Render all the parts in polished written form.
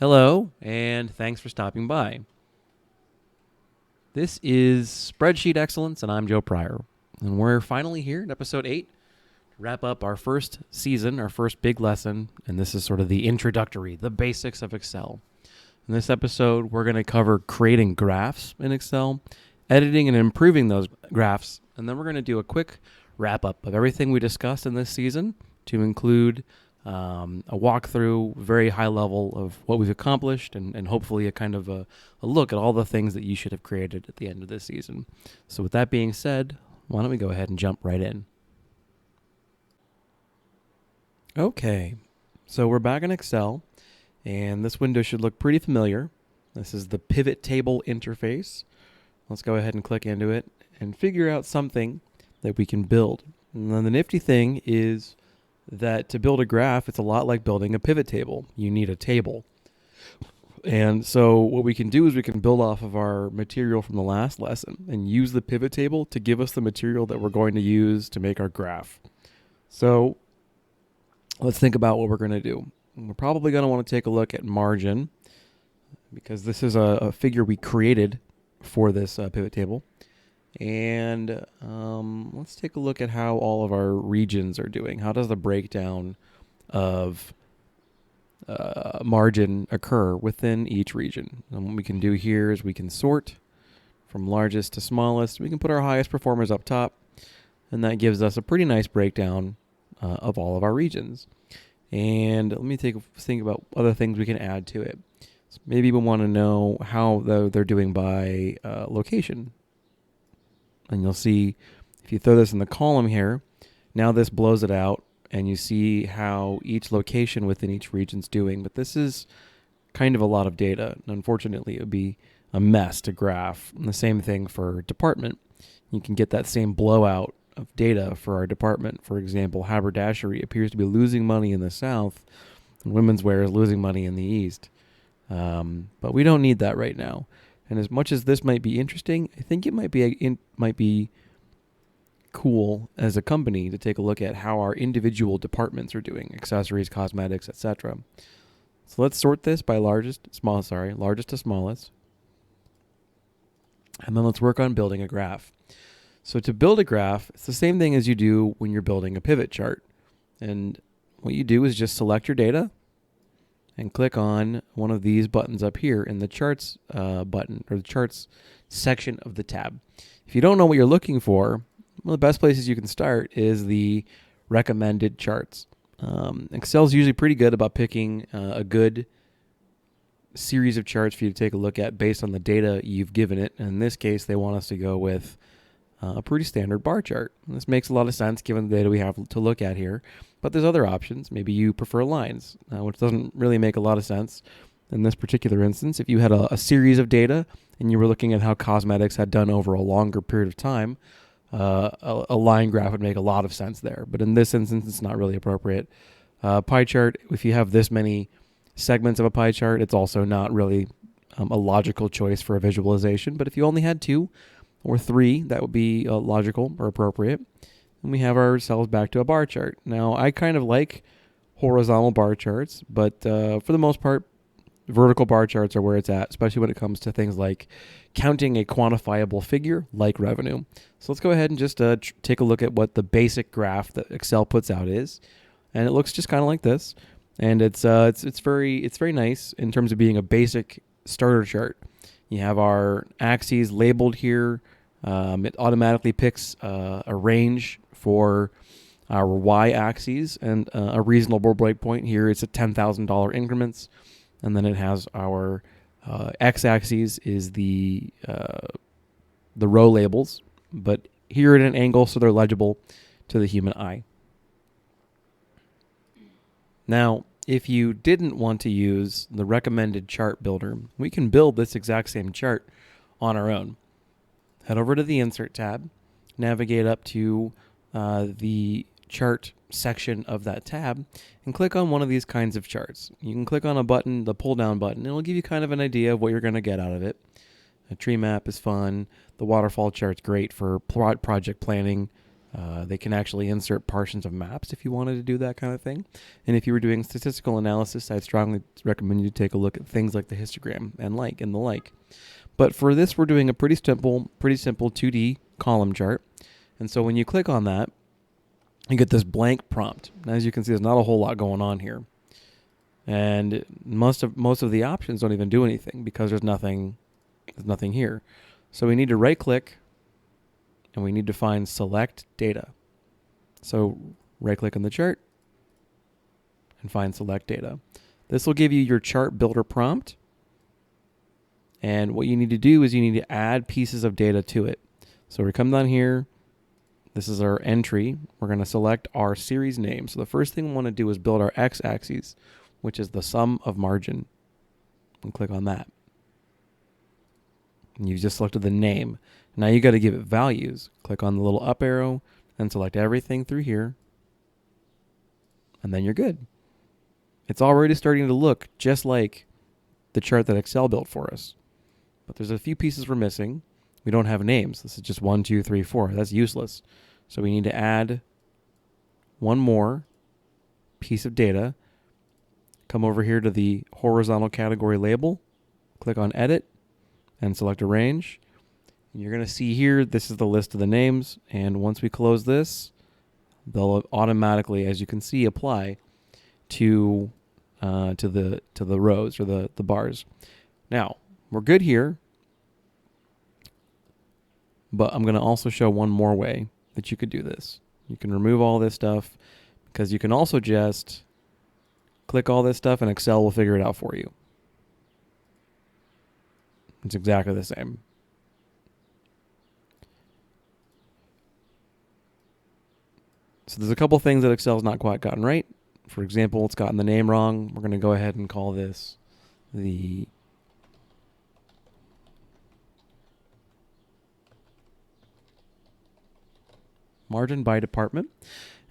Hello, and thanks for stopping by. This is Spreadsheet Excellence, and I'm Joe Pryor. And we're finally here at episode 8 to wrap up our first season, our first big lesson. And this is sort of the introductory, the basics of Excel. In this episode, we're going to cover creating graphs in Excel, editing and improving those graphs, and then we're going to do a quick wrap up of everything we discussed in this season to include a walkthrough, very high level of what we've accomplished, and hopefully a kind of a look at all the things that you should have created at the end of this season. So with that being said, why don't we go ahead and jump right in. Okay, so we're back in Excel, and this window should look pretty familiar. This is the pivot table interface. Let's go ahead and click into it and figure out something that we can build. And then the nifty thing is that to build a graph, it's a lot like building a pivot table. You need a table. And so what we can do is we can build off of our material from the last lesson and use the pivot table to give us the material that we're going to use to make our graph. So let's think about what we're going to do. We're probably going to want to take a look at margin because this is a figure we created for this pivot table. And let's take a look at how all of our regions are doing. How does the breakdown of margin occur within each region? And what we can do here is we can sort from largest to smallest. We can put our highest performers up top, and that gives us a pretty nice breakdown of all of our regions. And let me think about other things we can add to it. So maybe we want to know how they're doing by location. And you'll see if you throw this in the column here, now this blows it out and you see how each location within each region's doing. But this is kind of a lot of data. And unfortunately, it would be a mess to graph. And the same thing for department. You can get that same blowout of data for our department. For example, haberdashery appears to be losing money in the south and women's wear is losing money in the east. But we don't need that right now. And as much as this might be interesting, I think it might be cool as a company to take a look at how our individual departments are doing, accessories, cosmetics, etc. So let's sort this by largest to smallest. And then let's work on building a graph. So to build a graph, it's the same thing as you do when you're building a pivot chart. And what you do is just select your data and click on one of these buttons up here in the charts button or the charts section of the tab. If you don't know what you're looking for, one of the best places you can start is the recommended charts. Excel's usually pretty good about picking a good series of charts for you to take a look at based on the data you've given it. And in this case, they want us to go with a pretty standard bar chart. And this makes a lot of sense given the data we have to look at here. But there's other options. Maybe you prefer lines, which doesn't really make a lot of sense in this particular instance. If you had a series of data and you were looking at how cosmetics had done over a longer period of time, a line graph would make a lot of sense there. But in this instance, it's not really appropriate. Pie chart, if you have this many segments of a pie chart, it's also not really a logical choice for a visualization. But if you only had 2 or 3, that would be logical or appropriate. And we have ourselves back to a bar chart. Now, I kind of like horizontal bar charts, but for the most part, vertical bar charts are where it's at, especially when it comes to things like counting a quantifiable figure like revenue. So let's go ahead and just take a look at what the basic graph that Excel puts out is. And it looks just kind of like this. And it's very nice in terms of being a basic starter chart. You have our axes labeled here. It automatically picks a range for our y-axis and a reasonable breakpoint. Here it's at $10,000 increments. And then it has our x-axis is the row labels, but here at an angle so they're legible to the human eye. Now, if you didn't want to use the recommended chart builder, we can build this exact same chart on our own. Head over to the Insert tab, navigate up to the chart section of that tab, and click on one of these kinds of charts. You can click on a button, the pull-down button, and it'll give you kind of an idea of what you're going to get out of it. A tree map is fun. The waterfall chart's great for project planning. They can actually insert portions of maps if you wanted to do that kind of thing. And if you were doing statistical analysis, I'd strongly recommend you to take a look at things like the histogram and the like. But for this, we're doing a pretty simple 2D column chart. And so when you click on that, you get this blank prompt. Now, as you can see, there's not a whole lot going on here. And most of the options don't even do anything because there's nothing here. So we need to right click and we need to find select data. So right click on the chart and find select data. This will give you your chart builder prompt. And what you need to do is you need to add pieces of data to it. So we come down here. This is our entry. We're going to select our series name. So the first thing we want to do is build our x-axis, which is the sum of margin. And click on that. And you've just selected the name. Now you got to give it values. Click on the little up arrow and select everything through here. And then you're good. It's already starting to look just like the chart that Excel built for us. But there's a few pieces we're missing. We don't have names. This is just 1, 2, 3, 4. That's useless. So we need to add one more piece of data. Come over here to the horizontal category label. Click on edit and select arrange. You're going to see here, this is the list of the names. And once we close this, they'll automatically, as you can see, apply to the rows or the bars. Now, we're good here. But I'm going to also show one more way that you could do this. You can remove all this stuff because you can also just click all this stuff and Excel will figure it out for you. It's exactly the same. So there's a couple things that Excel's not quite gotten right. For example, it's gotten the name wrong. We're going to go ahead and call this the margin by department.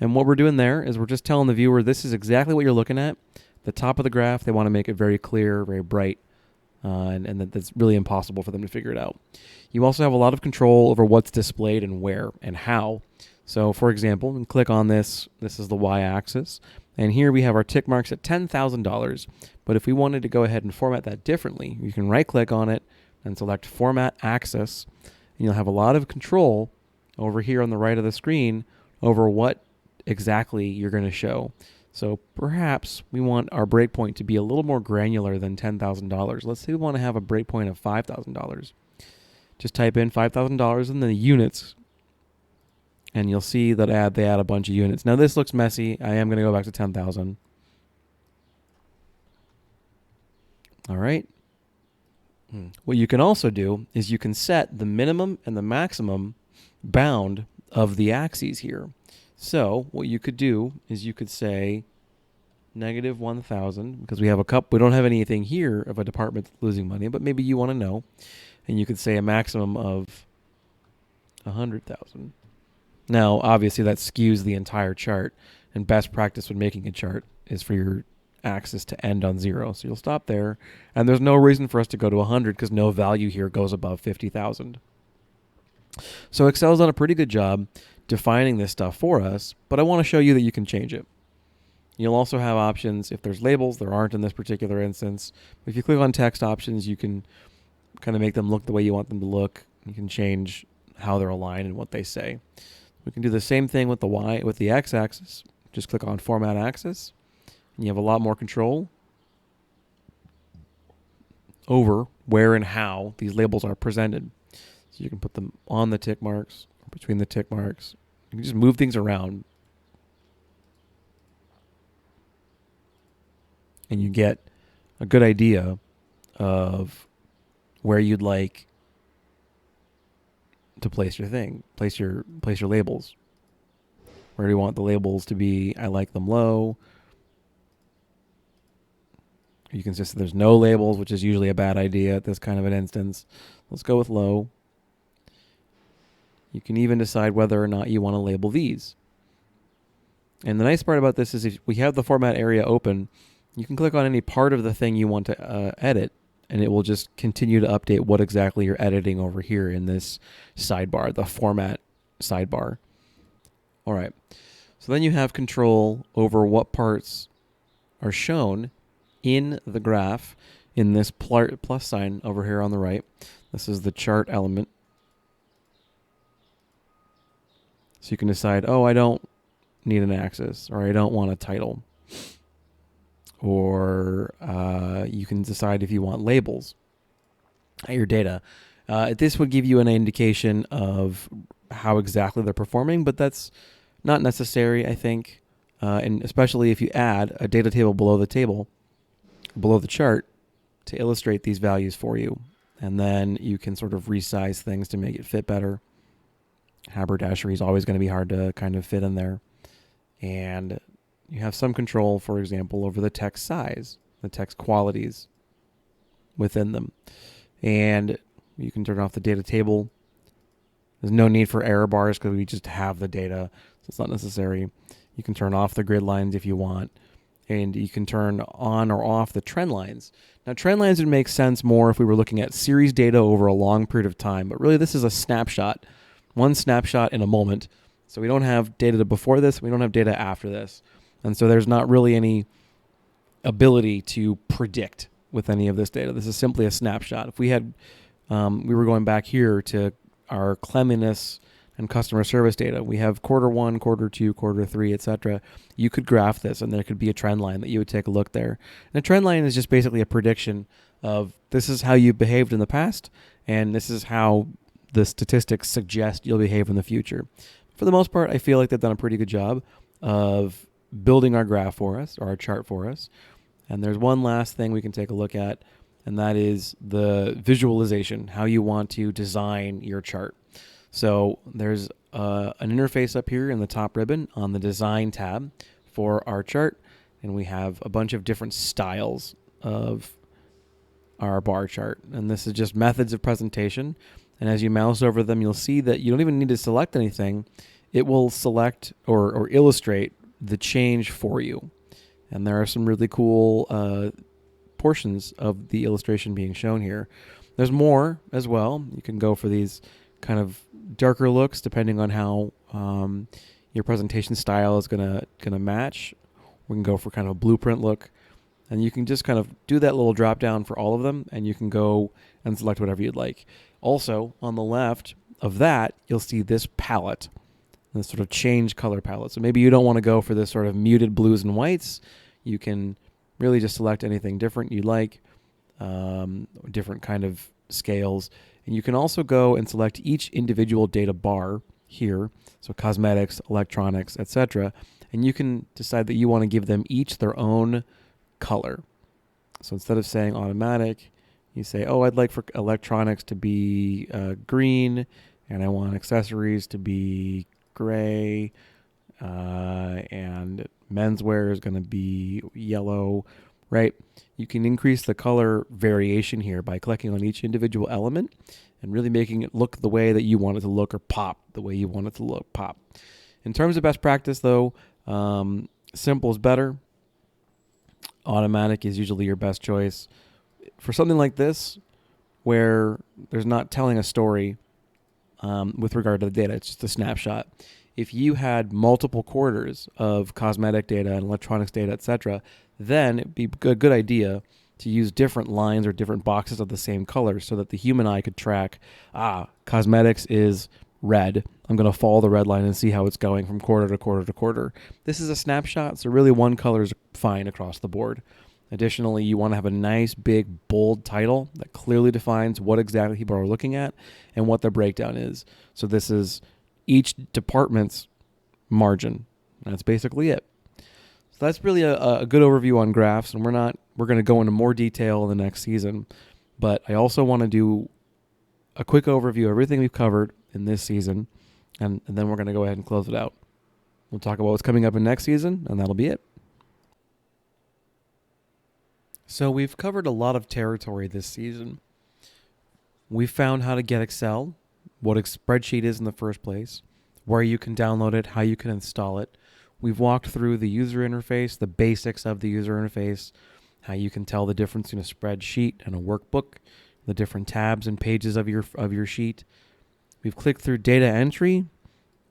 And what we're doing there is we're just telling the viewer this is exactly what you're looking at. The top of the graph, they want to make it very clear, very bright, and that's really impossible for them to figure it out. You also have a lot of control over what's displayed and where and how. So for example, and click on this. This is the y-axis. And here we have our tick marks at $10,000. But if we wanted to go ahead and format that differently, you can right click on it and select format axis. And you'll have a lot of control over here on the right of the screen over what exactly you're going to show. So perhaps we want our breakpoint to be a little more granular than $10,000. Let's say we want to have a breakpoint of $5,000. Just type in $5,000 in the units, and you'll see that they add a bunch of units. Now this looks messy. I am going to go back to 10,000. All right. What you can also do is you can set the minimum and the maximum bound of the axes here. So what you could do is you could say negative 1,000 because we don't have anything here of a department that's losing money, but maybe you want to know. And you could say a maximum of 100,000. Now, obviously that skews the entire chart, and best practice when making a chart is for your axis to end on 0. So you'll stop there, and there's no reason for us to go to 100 because no value here goes above 50,000. So Excel's done a pretty good job defining this stuff for us, but I want to show you that you can change it. You'll also have options if there's labels. There aren't in this particular instance. If you click on text options, you can kind of make them look the way you want them to look. You can change how they're aligned and what they say. We can do the same thing with the x-axis. Just click on format axis, and you have a lot more control over where and how these labels are presented. So you can put them on the tick marks, or between the tick marks. You can just move things around. And you get a good idea of where you'd like to place your thing, place your labels. Where do you want the labels to be? I like them low. You can just, there's no labels, which is usually a bad idea at this kind of an instance. Let's go with low. You can even decide whether or not you want to label these. And the nice part about this is if we have the format area open, you can click on any part of the thing you want to edit, and it will just continue to update what exactly you're editing over here in this sidebar, the format sidebar. All right. So then you have control over what parts are shown in the graph in this plus sign over here on the right. This is the chart element. So you can decide, oh, I don't need an axis, or I don't want a title. Or you can decide if you want labels at your data. This would give you an indication of how exactly they're performing, but that's not necessary, I think. And especially if you add a data table, below the chart, to illustrate these values for you. And then you can sort of resize things to make it fit better. Haberdashery is always going to be hard to kind of fit in there. And you have some control, for example, over the text size, the text qualities within them. And you can turn off the data table. There's no need for error bars because we just have the data, so it's not necessary. You can turn off the grid lines if you want. And you can turn on or off the trend lines. Now, trend lines would make sense more if we were looking at series data over a long period of time. But really, this is a snapshot, one snapshot in a moment. So we don't have data before this. We don't have data after this. And so there's not really any ability to predict with any of this data. This is simply a snapshot. If we had, we were going back here to our cleanliness and customer service data. We have quarter 1, quarter 2, quarter 3, etc. You could graph this, and there could be a trend line that you would take a look there. And a trend line is just basically a prediction of this is how you behaved in the past, and this is how the statistics suggest you'll behave in the future. For the most part, I feel like they've done a pretty good job of building our graph for us, or our chart for us. And there's one last thing we can take a look at, and that is the visualization, how you want to design your chart. So there's an interface up here in the top ribbon on the Design tab for our chart, and we have a bunch of different styles of our bar chart. And this is just methods of presentation. And as you mouse over them, you'll see that you don't even need to select anything. It will select or illustrate the change for you. And there are some really cool portions of the illustration being shown here. There's more as well. You can go for these kind of darker looks depending on how your presentation style is gonna match. We can go for kind of a blueprint look, and you can just kind of do that little drop down for all of them, and you can go and select whatever you'd like. Also, on the left of that, you'll see this palette, this sort of change color palette. So maybe you don't want to go for this sort of muted blues and whites. You can really just select anything different you'd like, different kind of scales. And you can also go and select each individual data bar here, so cosmetics, electronics, etc. And you can decide that you want to give them each their own color. So instead of saying automatic, you say, oh, I'd like for electronics to be green, and I want accessories to be gray, and menswear is going to be yellow, right? You can increase the color variation here by clicking on each individual element and really making it look the way that you want it to look, or pop the way you want it to look, pop. In terms of best practice, though, simple is better. Automatic is usually your best choice. For something like this, where there's not telling a story with regard to the data, it's just a snapshot. If you had multiple quarters of cosmetic data and electronics data, etc., then it'd be a good idea to use different lines or different boxes of the same color so that the human eye could track, cosmetics is red. I'm going to follow the red line and see how it's going from quarter to quarter to quarter. This is a snapshot, so really one color is fine across the board. Additionally, you want to have a nice, big, bold title that clearly defines what exactly people are looking at and what the breakdown is. So this is each department's margin. That's basically it. So that's really a good overview on graphs, and we're going to go into more detail in the next season. But I also want to do a quick overview of everything we've covered in this season, and then we're going to go ahead and close it out. We'll talk about what's coming up in next season, and that'll be it. So we've covered a lot of territory this season. We've found how to get Excel, what a spreadsheet is in the first place, where you can download it, how you can install it. We've walked through the user interface, the basics of the user interface, how you can tell the difference in a spreadsheet and a workbook, the different tabs and pages of your sheet. We've clicked through data entry,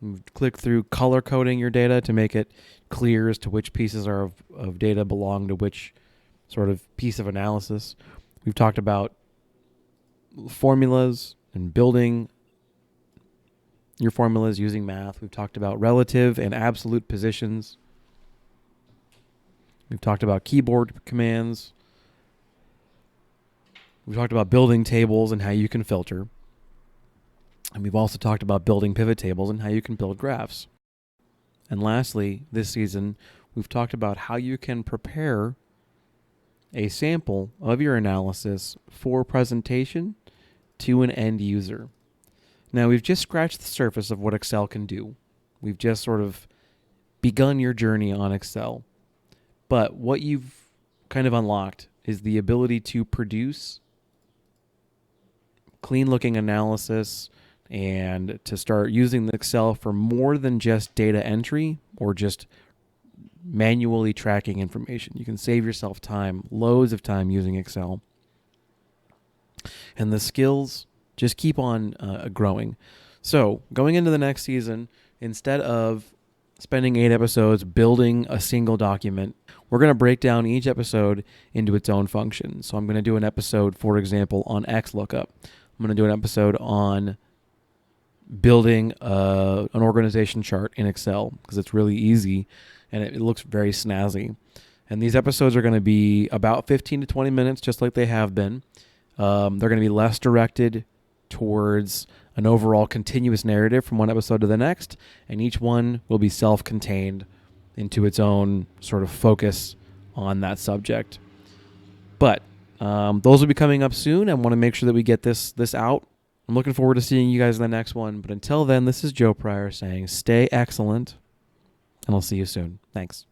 We've clicked through color coding your data to make it clear as to which pieces of data belong to which sort of piece of analysis. We've talked about formulas and building your formulas using math. We've talked about relative and absolute positions. We've talked about keyboard commands. We've talked about building tables and how you can filter. And we've also talked about building pivot tables and how you can build graphs. And lastly, this season, we've talked about how you can prepare a sample of your analysis for presentation to an end user. Now, we've just scratched the surface of what Excel can do. We've just sort of begun your journey on Excel. But what you've kind of unlocked is the ability to produce clean-looking analysis and to start using Excel for more than just data entry or just manually tracking information. You can save yourself time, loads of time using Excel. And the skills just keep on growing. So going into the next season, instead of spending 8 episodes building a single document, we're going to break down each episode into its own function. So I'm going to do an episode, for example, on XLOOKUP. I'm going to do an episode on building an organization chart in Excel because it's really easy and it looks very snazzy. And these episodes are going to be about 15 to 20 minutes, just like they have been. They're going to be less directed towards an overall continuous narrative from one episode to the next, and each one will be self-contained into its own sort of focus on that subject. But those will be coming up soon. I want to make sure that we get this out. I'm looking forward to seeing you guys in the next one. But until then, this is Joe Pryor saying stay excellent, and I'll see you soon. Thanks.